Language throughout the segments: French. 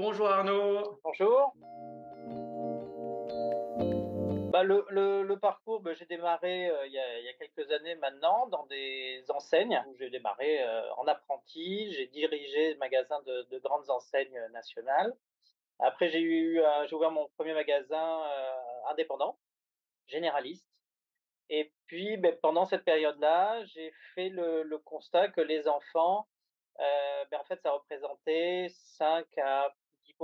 Bonjour Arnaud. Bonjour. Le parcours, j'ai démarré, il y a quelques années maintenant dans des enseignes où j'ai démarré, en apprenti. J'ai dirigé le magasin de grandes enseignes, nationales. Après j'ai ouvert mon premier magasin, indépendant, généraliste et puis, pendant cette période-là, j'ai fait le constat que les enfants, en fait, ça représentait 5 à 10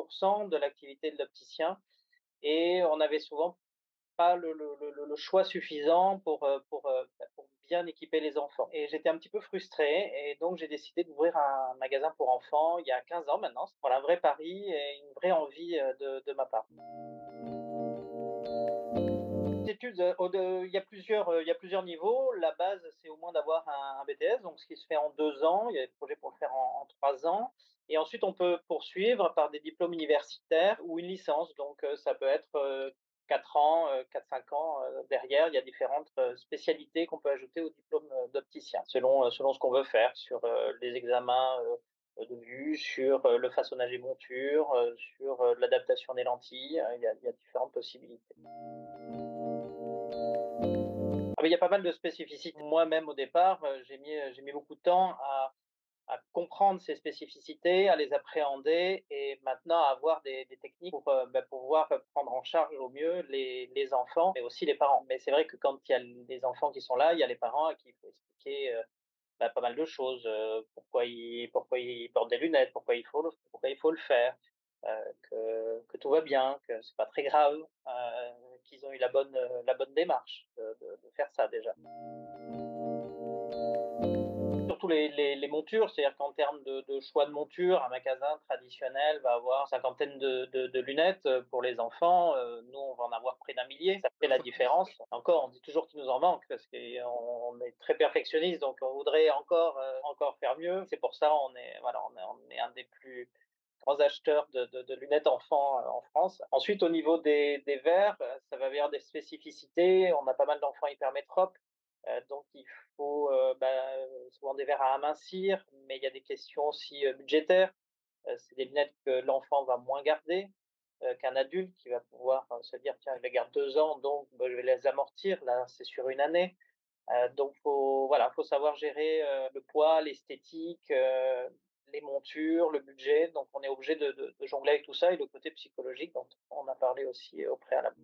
de l'activité de l'opticien et on avait souvent pas le choix suffisant pour bien équiper les enfants et j'étais un petit peu frustré et donc j'ai décidé d'ouvrir un magasin pour enfants il y a 15 ans maintenant. Voilà, un vrai pari et une vraie envie, de ma part. Études, il y a plusieurs niveaux. La base, c'est au moins d'avoir un BTS, donc ce qui se fait en 2 ans. Il y a des projets pour le faire en 3 ans et ensuite on peut poursuivre par des diplômes universitaires ou une licence. Donc ça peut être, 4 ans, 4-5 ans, derrière. Il y a différentes, spécialités qu'on peut ajouter au diplôme, d'opticien selon ce qu'on veut faire sur, les examens, de vue, sur, le façonnage des montures, sur, l'adaptation des lentilles. Il y a différentes possibilités. Il y a pas mal de spécificités. Moi-même, au départ, j'ai mis beaucoup de temps à comprendre ces spécificités, à les appréhender et maintenant à avoir des techniques pour, pouvoir prendre en charge au mieux les enfants, mais aussi les parents. Mais c'est vrai que quand il y a les enfants qui sont là, il y a les parents à qui il faut expliquer, pas mal de choses, pourquoi ils portent des lunettes, pourquoi il faut le faire, que tout va bien, que c'est pas très grave, qu'ils ont eu la bonne démarche de faire ça déjà. Surtout les montures, c'est-à-dire qu'en termes de choix de monture, un magasin traditionnel va avoir une cinquantaine de lunettes, pour les enfants, nous on va en avoir près d'un millier, ça fait la différence. Encore, on dit toujours qu'il nous en manque parce qu'on est très perfectionniste, donc on voudrait encore faire mieux. C'est pour ça on est voilà, on est un des plus grands acheteurs de lunettes enfants, en France. Ensuite au niveau des verres, ça va avoir des spécificités. On a pas mal d'enfants hypermétropes, donc il faut, souvent des verres à amincir, mais il y a des questions aussi, budgétaires. C'est des lunettes que l'enfant va moins garder, qu'un adulte qui va pouvoir, se dire: «Tiens, je les garde 2 ans, donc je vais les amortir». Là, c'est sur une année. Donc faut savoir gérer, le poids, l'esthétique, les montures, le budget. Donc on est obligé de jongler avec tout ça et le côté psychologique dont on a parlé aussi, au préalable.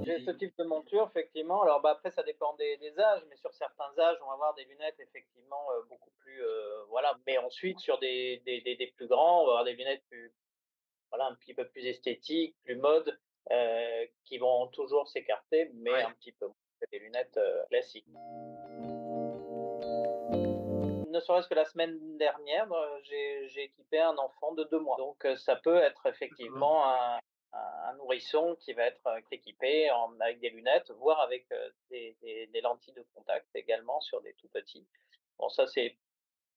J'ai ce type de monture effectivement. Alors, après ça dépend des âges, mais sur certains âges, on va avoir des lunettes effectivement, beaucoup plus, voilà. Mais ensuite sur des plus grands, on va avoir des lunettes plus voilà, un petit peu plus esthétiques, plus mode, qui vont toujours s'écarter, mais Ouais. un petit peu moins que des lunettes, classiques. Ne serait-ce que la semaine dernière, j'ai équipé un enfant de 2 mois. Donc, ça peut être D'accord. effectivement un nourrisson qui va être, équipé avec des lunettes, voire avec, des lentilles de contact également sur des tout petits. Bon ça, c'est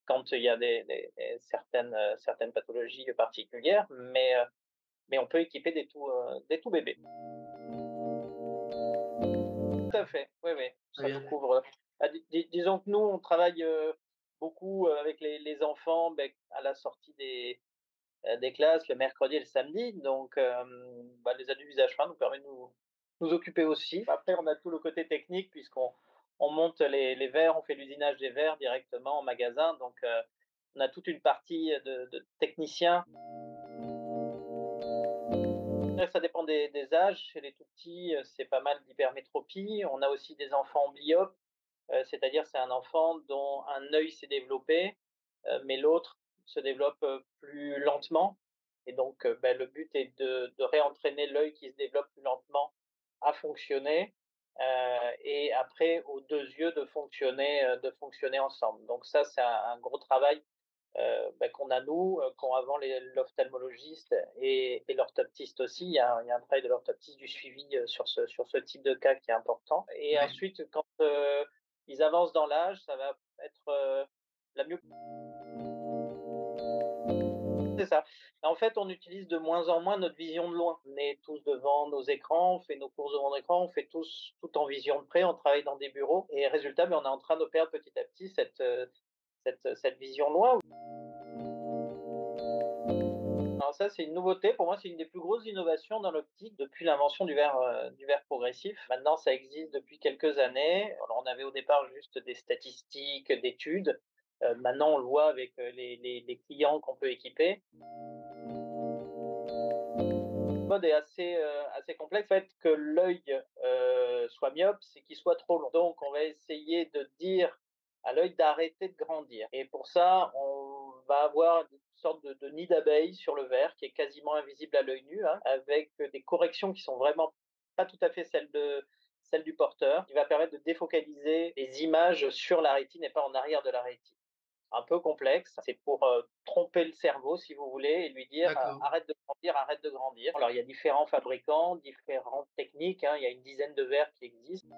quand il y a certaines pathologies particulières, mais on peut équiper des tout bébés. Tout à fait, oui, oui, Très ça nous bien. couvre. Disons que nous, on travaille, beaucoup, avec les enfants, à la sortie des classes le mercredi et le samedi, donc les adultes usage fin nous permet de nous occuper aussi. Après, on a tout le côté technique puisqu'on monte les verres, on fait l'usinage des verres directement en magasin, donc on a toute une partie de technicien. Après, ça dépend des âges. Chez les tout petits, c'est pas mal d'hypermétropie. On a aussi des enfants amblyopes, c'est-à-dire c'est un enfant dont un œil s'est développé, mais l'autre se développe, plus lentement et donc le but est de réentraîner l'œil qui se développe plus lentement à fonctionner, et après aux 2 yeux de fonctionner ensemble. Donc ça, c'est un gros travail, qu'on a nous, qu'ont avant l'ophtalmologiste et l'orthoptiste aussi. Il y a un travail de l'orthoptiste, du suivi, sur ce type de cas qui est important et Ouais. ensuite quand, ils avancent dans l'âge, ça va être, la mieux c'est ça. En fait, on utilise de moins en moins notre vision de loin. On est tous devant nos écrans, on fait nos courses devant nos écrans, on fait tous tout en vision de près, on travaille dans des bureaux et résultat, on est en train de perdre petit à petit cette vision loin. Alors ça, c'est une nouveauté. Pour moi, c'est une des plus grosses innovations dans l'optique depuis l'invention du verre progressif. Maintenant, ça existe depuis quelques années. Alors, on avait au départ juste des statistiques, d'études. Maintenant, on le voit avec les clients qu'on peut équiper. Le mode est assez complexe. Le fait que l'œil soit myope, c'est qu'il soit trop long. Donc, on va essayer de dire à l'œil d'arrêter de grandir. Et pour ça, on va avoir une sorte de nid d'abeille sur le verre qui est quasiment invisible à l'œil nu, hein, avec des corrections qui sont vraiment pas tout à fait celles du porteur, qui va permettre de défocaliser les images sur la rétine et pas en arrière de la rétine. Un peu complexe. C'est pour tromper le cerveau, si vous voulez, et lui dire D'accord, arrête de grandir, arrête de grandir. Alors, il y a différents fabricants, différentes techniques, hein, il y a une dizaine de verres qui existent.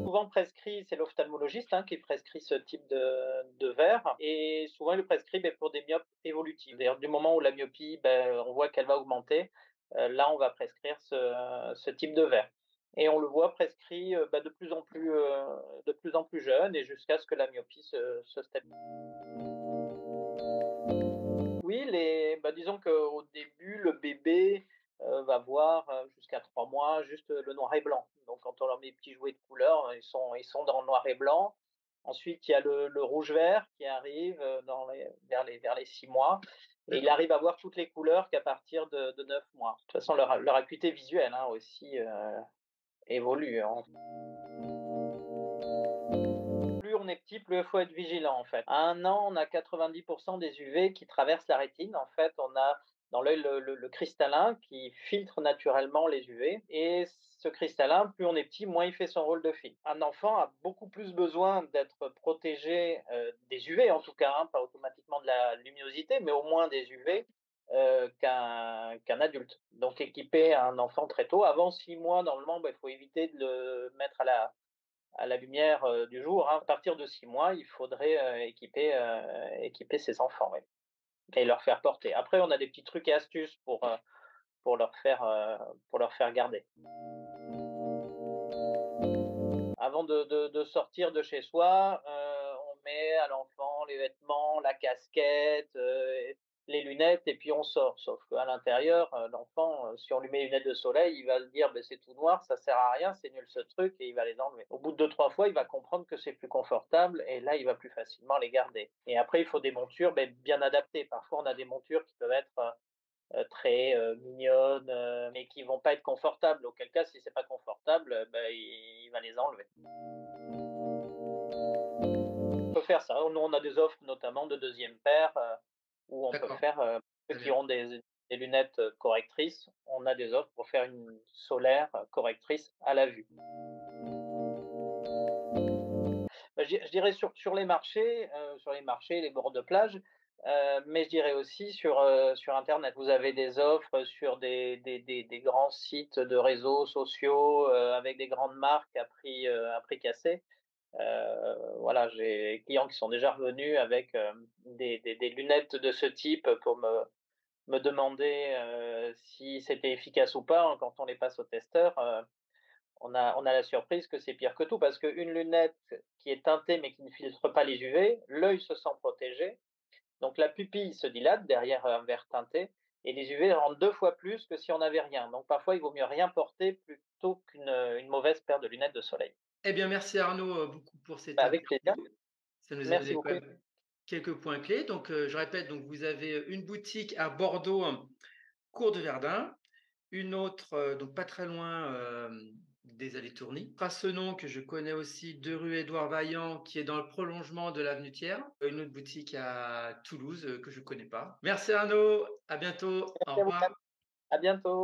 Souvent prescrit, c'est l'ophtalmologiste hein, qui prescrit ce type de verre, et souvent il le prescrit pour des myopes évolutives. D'ailleurs, du moment où la myopie, on voit qu'elle va augmenter, là on va prescrire ce type de verre. Et on le voit prescrit de plus en plus jeune et jusqu'à ce que la myopie se stabilise. Oui, disons qu'au début, le bébé va voir jusqu'à 3 mois juste le noir et blanc. Donc, quand on leur met des petits jouets de couleur, ils sont dans le noir et blanc. Ensuite, il y a le rouge-vert qui arrive vers les 6 mois. Et il d'accord. arrive à voir toutes les couleurs qu'à partir de 9 mois. De toute façon, leur acuité visuelle hein, aussi évolue, hein. Plus on est petit, plus il faut être vigilant, en fait. À 1 an, on a 90 des UV qui traversent la rétine. En fait, on a dans l'œil le cristallin qui filtre naturellement les UV, et ce cristallin, plus on est petit, moins il fait son rôle de filtre. Un enfant a beaucoup plus besoin d'être protégé, des UV en tout cas, hein, pas automatiquement de la luminosité, mais au moins des UV, qu'un adulte. Donc équiper un enfant très tôt, avant 6 mois, normalement, il faut éviter de le mettre à la lumière du jour, hein. À partir de 6 mois, il faudrait équiper ses enfants, oui, et leur faire porter. Après, on a des petits trucs et astuces pour pour leur faire garder. Avant de sortir de chez soi, on met à l'enfant les vêtements, la casquette, les lunettes, et puis on sort. Sauf qu'à l'intérieur, l'enfant, si on lui met les lunettes de soleil, il va se dire: «C'est tout noir, ça sert à rien, c'est nul ce truc», et il va les enlever. Au bout de 2-3 fois, il va comprendre que c'est plus confortable, et là, il va plus facilement les garder. Et après, il faut des montures, bien adaptées. Parfois, on a des montures qui peuvent être, très, mignonnes, mais qui vont pas être confortables. Auquel cas, si c'est pas confortable, il va les enlever. On peut faire ça. Nous, on a des offres notamment de deuxième paire, où on peut D'accord, faire, ceux très qui bien. ont des lunettes correctrices, on a des offres pour faire une solaire correctrice à la vue. Je dirais sur les marchés, les bords de plage, mais je dirais aussi sur internet. Vous avez des offres sur des grands sites de réseaux sociaux, avec des grandes marques à prix cassé. Voilà, j'ai des clients qui sont déjà revenus avec, des lunettes de ce type pour me demander, si c'était efficace ou pas, hein. Quand on les passe au testeur, on a la surprise que c'est pire que tout, parce qu'une lunette qui est teintée mais qui ne filtre pas les UV, l'œil se sent protégé, donc la pupille se dilate derrière un verre teinté, et les UV rentrent 2 fois plus que si on n'avait rien. Donc parfois, il vaut mieux rien porter plutôt une mauvaise paire de lunettes de soleil. Eh bien, merci Arnaud, beaucoup pour cette Avec plaisir. interview. Ça nous a Merci donné quand beaucoup. même quelques points clés. Donc, je répète, donc vous avez une boutique à Bordeaux, cours de Verdun, une autre, donc pas très loin, des Allées Tourny. Rassenon, que je connais aussi, 2 rue Édouard Vaillant, qui est dans le prolongement de l'avenue Thiers. Une autre boutique à Toulouse, que je connais pas. Merci Arnaud, à bientôt, au Merci à vous. revoir. À bientôt.